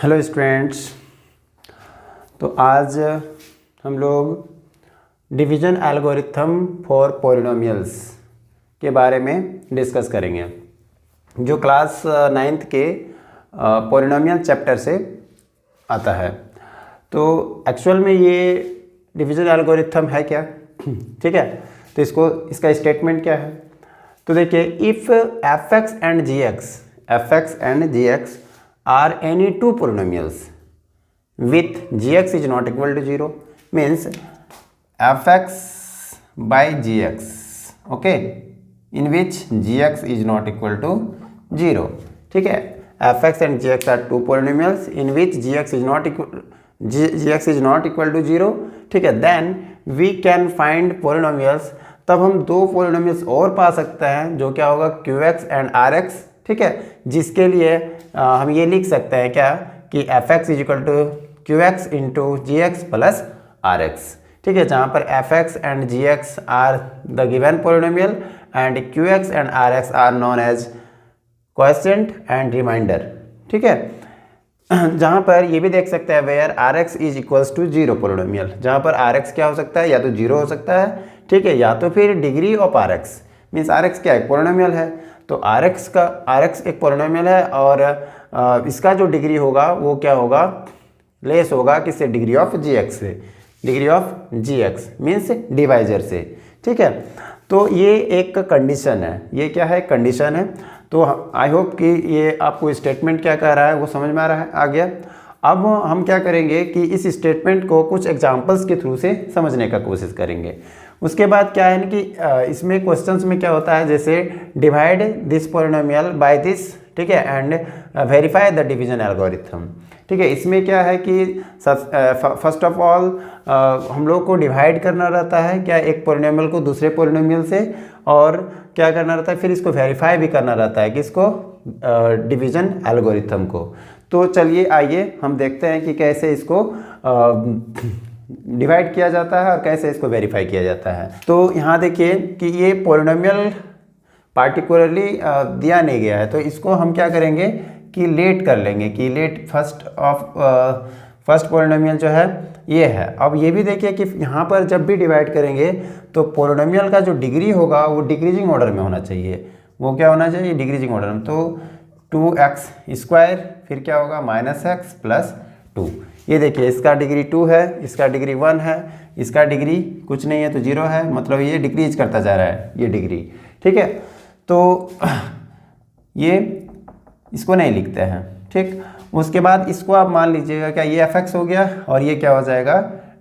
Hello students. तो आज हम लोग डिवीजन एल्गोरिथम फॉर पॉलिनोमियल्स के बारे में डिस्कस करेंगे, जो क्लास 9th के पॉलिनोमियल चैप्टर से आता है। तो एक्चुअल में ये डिवीजन एल्गोरिथम है क्या? ठीक है, तो इसका स्टेटमेंट क्या है? तो देखिए, if f x and g x are any two polynomials with gx is not equal to 0 means fx by gx, okay, in which gx is not equal to 0. ठीक है, fx and gx are two polynomials in which gx is not equal to 0. ठीक है, then we can find polynomials. तब हम दो polynomials और पा सकते हैं, जो क्या होगा, qx and rx. ठीक है, जिसके लिए हम ये लिख सकते हैं क्या कि f x is equal to q x into g x plus r x. ठीक है, जहाँ पर f x and g x are the given polynomial and q x and r x are known as quotient and remainder. ठीक है, जहाँ पर ये भी देख सकते हैं where r x is equals to 0 polynomial, जहाँ पर आर एक्स क्या हो सकता है, या तो 0 हो सकता है, ठीक है, या तो फिर degree of r x. Means r x क्या है, पोलिनोमियल है, तो आर एक्स एक पोलिनोमियल है और इसका जो डिग्री होगा वो क्या होगा, लेस होगा किससे, डिग्री ऑफ जी एक्स से। Degree of g x means divisor से। ठीक है, तो ये एक कंडीशन है, ये क्या है, कंडीशन है। तो आई होप कि ये आपको स्टेटमेंट क्या कह रहा है वो समझ में आ गया। अब हम क्या करेंगे कि इस स्टेटमेंट को कुछ एग्जांपल्स के थ्रू से समझने का कोशिश करेंगे। उसके बाद क्या है ना कि इसमें क्वेश्चंस में क्या होता है, जैसे divide this polynomial by this, ठीक है, and verify the division algorithm. ठीक है, इसमें क्या है कि फर्स्ट ऑफ ऑल हम लोग को डिवाइड करना रहता है क्या, एक पोलिनोमियल को दूसरे पोलिनोमियल से, और क्या करना रहता है, फिर इसको वेरीफाई भी करना रहता है, किसको, डिवीजन एल्गोरिथम को। तो चलिए आइए हम देखते हैं कि कैसे इसको डिवाइड किया जाता है और कैसे इसको वेरीफाई किया जाता है। तो यहाँ देखिए कि ये पोलिनोमियल पार्टिकुलरली दिया नहीं गया है, तो इसको हम क्या करेंगे कि लेट कर लेंगे कि लेट फर्स्ट पोलिनोमियल जो है ये है। अब ये भी देखिए कि यहाँ पर जब भी डिवाइड करेंगे तो पोलिनोमियल का जो डिग्री होगा वो डिक्रीजिंग ऑर्डर में होना चाहिए। वो क्या होना चाहिए, डिक्रीजिंग ऑर्डर में। तो 2x², फिर क्या होगा, -x + 2। ये देखिए, इसका डिग्री 2 है, इसका डिग्री 1 है, इसका डिग्री कुछ नहीं है तो 0 है, मतलब ये डिक्रीज करता जा रहा है ये डिग्री। ठीक है, तो ये इसको नहीं लिखते हैं। ठीक, उसके बाद इसको आप मान लीजिएगा क्या, ये fx हो गया और ये क्या हो जाएगा,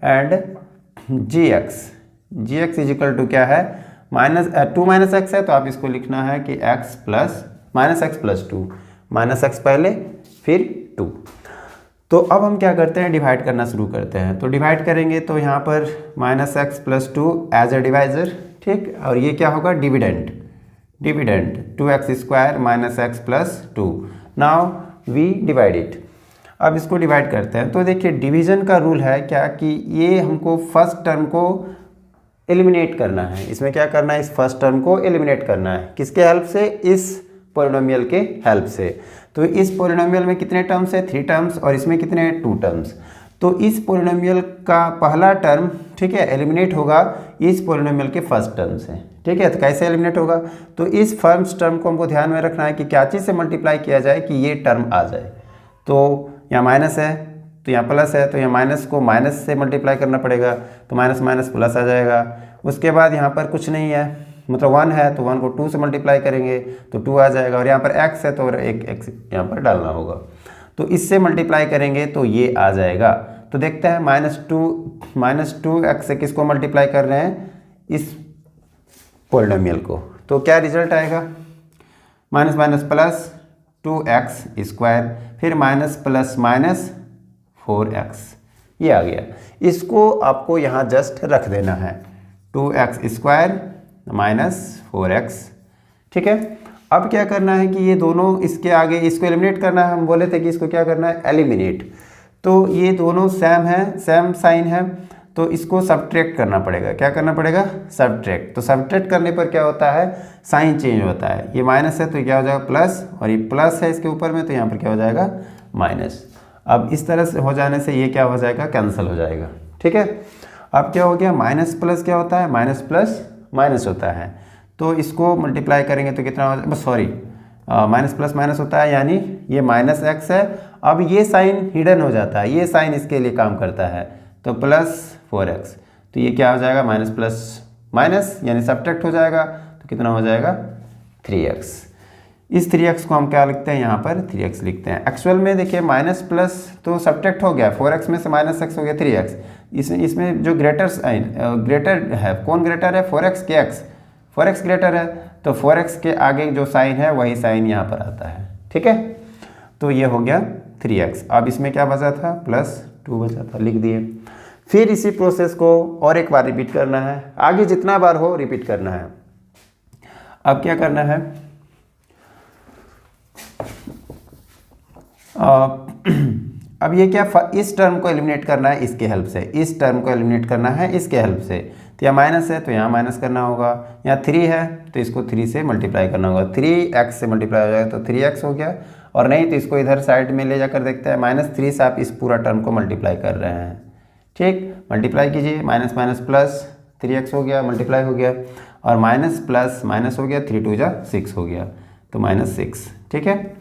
and gx is equal to क्या है, -2 - x है, तो आप इसको लिखना है कि x + -x + 2, -x पहले फिर 2। तो अब हम क्या करते हैं, डिवाइड करना शुरू करते हैं। तो डिवाइड करेंगे तो यहाँ पर -x + 2 एज ए डिवाइजर। ठीक, और ये क्या होगा, dividend 2x² - x + 2। Now we divide it. अब इसको डिवाइड करते हैं। तो देखिए, डिवीजन का रूल है क्या कि ये हमको फर्स्ट टर्म को एलिमिनेट करना है। इसमें क्या करना है, इस फर्स्ट टर्म को एलिमिनेट करना है, किसके हेल्प से, इस पोलिनोमियल के हेल्प से। तो इस पोलिनोमियल में कितने टर्म्स है, 3 टर्म्स, और इसमें कितने, 2 टर्म्स। तो इस पोलिनोमियल का पहला टर्म, ठीक है, एलिमिनेट होगा इस पोलिनोमियल के फर्स्ट टर्म से। ठीक है, तो कैसे एलिमिनेट होगा, तो इस फर्स्ट टर्म को हमको ध्यान में रखना है कि क्या चीज़ से मल्टीप्लाई किया जाए कि ये टर्म आ जाए। तो यहाँ माइनस है तो यहाँ प्लस है, तो यहाँ माइनस को माइनस से मल्टीप्लाई करना पड़ेगा, तो माइनस प्लस आ जाएगा। उसके बाद यहाँ पर कुछ नहीं है, मतलब 1 है, तो 1 को 2 से मल्टीप्लाई करेंगे तो 2 आ जाएगा, और यहाँ पर x है तो एक x यहाँ पर डालना होगा, तो इससे मल्टीप्लाई करेंगे तो ये आ जाएगा। तो देखते हैं, -2x से किसको मल्टीप्लाई कर रहे हैं, इस पोलिनोमियल को, तो क्या रिजल्ट आएगा, -+ 2x², फिर -+ -4x, ये आ गया। इसको आपको यहाँ जस्ट रख देना है, 2x² - 4x। ठीक है, अब क्या करना है कि ये दोनों इसके आगे इसको एलिमिनेट करना है। हम बोले थे कि इसको क्या करना है, एलिमिनेट। तो ये दोनों सेम है, सेम साइन है, तो इसको सब्ट्रैक्ट करना पड़ेगा। क्या करना पड़ेगा, सब्ट्रैक्ट। तो सब्ट्रैक्ट करने पर क्या होता है, साइन चेंज होता है। ये माइनस है तो क्या हो जाएगा प्लस, और ये प्लस है इसके ऊपर में, तो यहाँ पर क्या हो जाएगा माइनस। अब इस तरह से हो जाने से ये क्या हो जाएगा, कैंसिल हो जाएगा। ठीक है, अब क्या हो गया, माइनस प्लस क्या होता है, माइनस प्लस माइनस होता है, तो इसको मल्टीप्लाई करेंगे तो कितना हो जाएगा, सॉरी माइनस प्लस माइनस होता है, यानी ये माइनस एक्स है। अब ये साइन हिडन हो जाता है, ये साइन इसके लिए काम करता है, तो प्लस 4x, तो ये क्या हो जाएगा, माइनस प्लस माइनस यानी सब्ट्रैक्ट हो जाएगा, तो कितना हो जाएगा 3x। इस 3x को हम क्या लिखते हैं, यहाँ पर 3x लिखते हैं। एक्चुअल में देखिए माइनस प्लस तो सब्ट्रैक्ट हो गया, 4x में से माइनस x हो गया 3x। इसमें जो ग्रेटर है, कौन ग्रेटर है, 4x के x, 4x ग्रेटर है, तो 4x के आगे जो साइन है वही साइन यहाँ पर आता है। ठीक है, तो ये हो गया 3x। अब इसमें क्या बचा था, प्लस 2 बचा था, लिख दिए। फिर इसी प्रोसेस को और एक बार रिपीट करना है, आगे जितना बार हो रिपीट करना है। अब क्या करना है, अब ये क्या, इस टर्म को एलिमिनेट करना है इसके हेल्प से, इस टर्म को एलिमिनेट करना है इसके हेल्प से। तो यहाँ माइनस है तो यहाँ माइनस करना होगा, यहाँ 3 है तो इसको 3 से मल्टीप्लाई करना होगा, 3x से मल्टीप्लाई हो जाएगा तो 3x हो गया, और नहीं तो इसको इधर साइड में ले जाकर देखते हैं, -3 से आप इस पूरा टर्म को मल्टीप्लाई कर रहे हैं। ठीक, मल्टीप्लाई कीजिए, माइनस माइनस प्लस 3x हो गया, मल्टीप्लाई हो गया, और माइनस प्लस माइनस हो गया, 3 2 जा 6 हो गया, तो -6। ठीक है,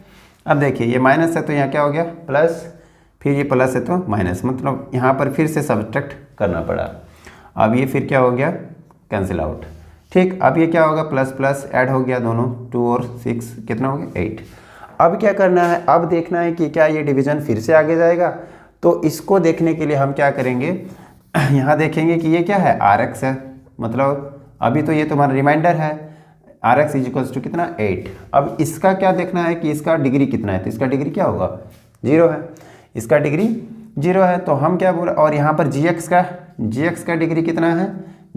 अब देखिए ये माइनस है तो यहाँ क्या हो गया, प्लस, फिर ये प्लस है तो माइनस, मतलब यहाँ पर फिर से सब्ट्रैक्ट करना पड़ा। अब ये फिर क्या हो गया, कैंसिल आउट। ठीक, अब ये क्या होगा, प्लस प्लस ऐड हो गया दोनों, 2 और 6 कितना हो गया, 8। अब क्या करना है, अब देखना है कि क्या ये डिवीजन फिर से आगे जाएगा। तो इसको देखने के लिए हम क्या करेंगे, यहाँ देखेंगे कि ये क्या है, RX है, मतलब अभी तो ये तुम्हारा रिमाइंडर है, RX इज टू कितना, 8। अब इसका क्या देखना है कि इसका डिग्री कितना है, तो इसका डिग्री क्या होगा, 0 है, इसका डिग्री 0 है, तो हम क्या बोल, और यहाँ पर GX का डिग्री कितना है,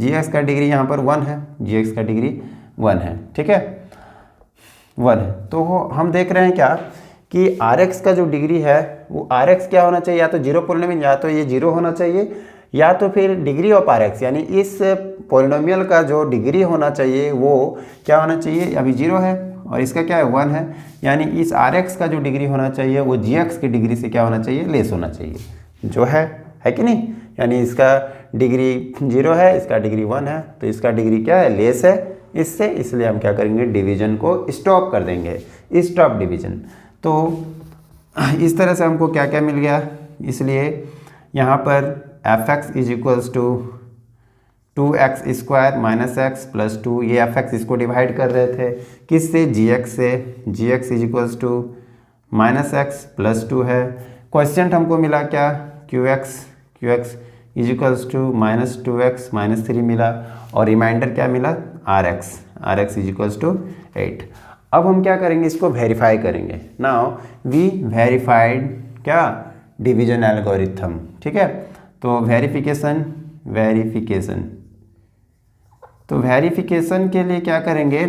GX का डिग्री यहाँ पर 1 है, GX का डिग्री 1 है। ठीक है, 1 है, तो हम देख रहे हैं क्या कि RX का जो डिग्री है वो RX क्या होना चाहिए, या तो 0 पॉलिनोमियल, या तो ये 0 होना चाहिए, या तो फिर डिग्री ऑफ RX यानी इस पॉलिनोमियल का जो डिग्री होना चाहिए वो क्या होना चाहिए, अभी 0 है और इसका क्या है 1 है, यानी इस RX का जो डिग्री होना चाहिए वो GX की डिग्री से क्या होना चाहिए, लेस होना चाहिए, जो है कि नहीं, यानी इसका डिग्री 0 है, इसका डिग्री 1 है, तो इसका डिग्री क्या है, लेस है इससे, इसलिए हम क्या करेंगे, डिवीजन को स्टॉप कर देंगे, स्टॉप डिवीजन। तो इस तरह से हमको क्या क्या मिल गया, इसलिए यहाँ पर fx is equals to 2x square minus x plus 2, ये fx इसको डिवाइड कर रहे थे किससे, gx से, gx is equals to minus x plus 2 है। क्वेश्चन हमको मिला क्या, qx is equals to minus 2x minus 3 मिला, और रिमाइंडर क्या मिला, rx इज इक्वल्स टू 8। अब हम क्या करेंगे, इसको वेरीफाई करेंगे। नाउ वी वेरीफाइड क्या, डिवीजन एल्गोरिथम। ठीक है, तो वेरिफिकेशन तो वेरिफिकेशन के लिए क्या करेंगे,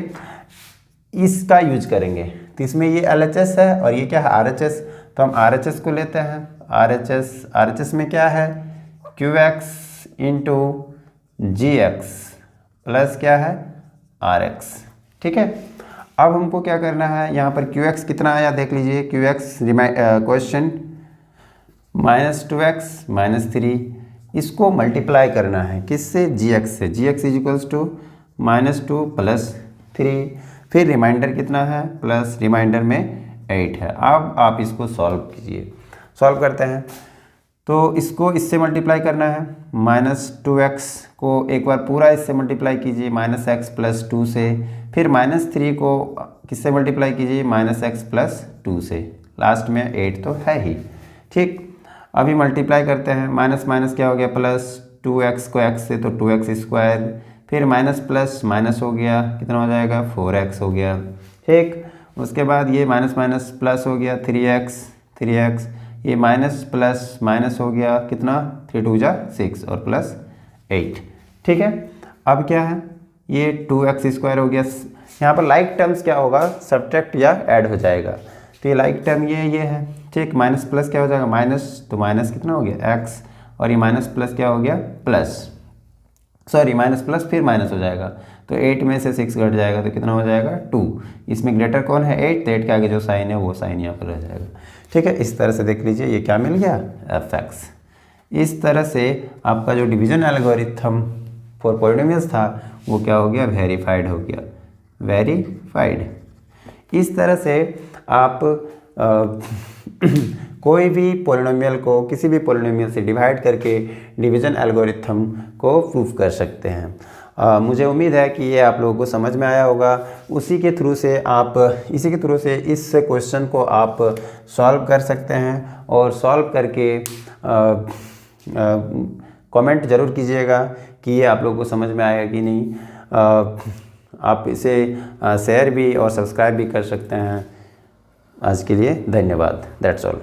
इसका यूज करेंगे। तो इसमें ये LHS है और ये क्या है, RHS, तो हम RHS को लेते हैं। RHS में क्या है, QX इंटू GX प्लस क्या है, RX। ठीक है, अब हमको क्या करना है, यहाँ पर QX कितना आया देख लीजिए, QX क्वेश्चन -2x -3, इसको मल्टीप्लाई करना है किससे, GX से, GX is equals to -2 plus 3, फिर रिमाइंडर कितना है, प्लस रिमाइंडर में 8 है। अब आप इसको सॉल्व कीजिए, सॉल्व करते हैं तो इसको इससे मल्टीप्लाई करना है, -2x को एक बार पूरा इससे मल्टीप्लाई कीजिए -x प्लस 2 से, फिर -3 को किससे मल्टीप्लाई कीजिए, -x प्लस 2 से, लास्ट में 8 तो है ही। ठीक, अभी मल्टीप्लाई करते हैं, माइनस माइनस क्या हो गया, प्लस 2x को x से तो 2x स्क्वायर, फिर माइनस प्लस माइनस हो गया, कितना हो जाएगा, 4x हो गया। ठीक, उसके बाद ये माइनस माइनस प्लस हो गया, 3x, ये माइनस प्लस माइनस हो गया, कितना, 3 2 जा 6 और प्लस 8। ठीक है, अब क्या है, ये 2x स्क्वायर हो गया, यहाँ पर लाइक टर्म्स क्या होगा, सब्ट्रैक्ट या ऐड हो जाएगा, तो ये लाइक टर्म ये है। ठीक, माइनस प्लस क्या हो जाएगा, माइनस, तो माइनस कितना हो गया x, और ये माइनस प्लस क्या हो गया, प्लस, सॉरी माइनस प्लस फिर माइनस हो जाएगा, तो 8 में से 6 घट जाएगा तो कितना हो जाएगा, 2। इसमें ग्रेटर कौन है, 8, तो 8 के आगे जो साइन है वो साइन यहाँ पर रह जाएगा। ठीक है, इस तरह से देख लीजिए ये क्या मिल गया, fx। इस तरह से आपका जो डिवीजन एल्गोरिथम फॉर पॉलिनोमियल्स था वो क्या हो गया, वेरीफाइड हो गया, वेरीफाइड। इस तरह से आप कोई भी पॉलिनोमियल को किसी भी पॉलिनोमियल से डिवाइड करके डिवीजन एल्गोरिथम को प्रूव कर सकते हैं। मुझे उम्मीद है कि ये आप लोगों को समझ में आया होगा। इसी के थ्रू से इस क्वेश्चन को आप सॉल्व कर सकते हैं और सॉल्व करके कमेंट ज़रूर कीजिएगा कि ये आप लोगों को समझ में आएगा कि नहीं। आप इसे शेयर भी और सब्सक्राइब भी कर सकते हैं। आज के लिए धन्यवाद। That's all.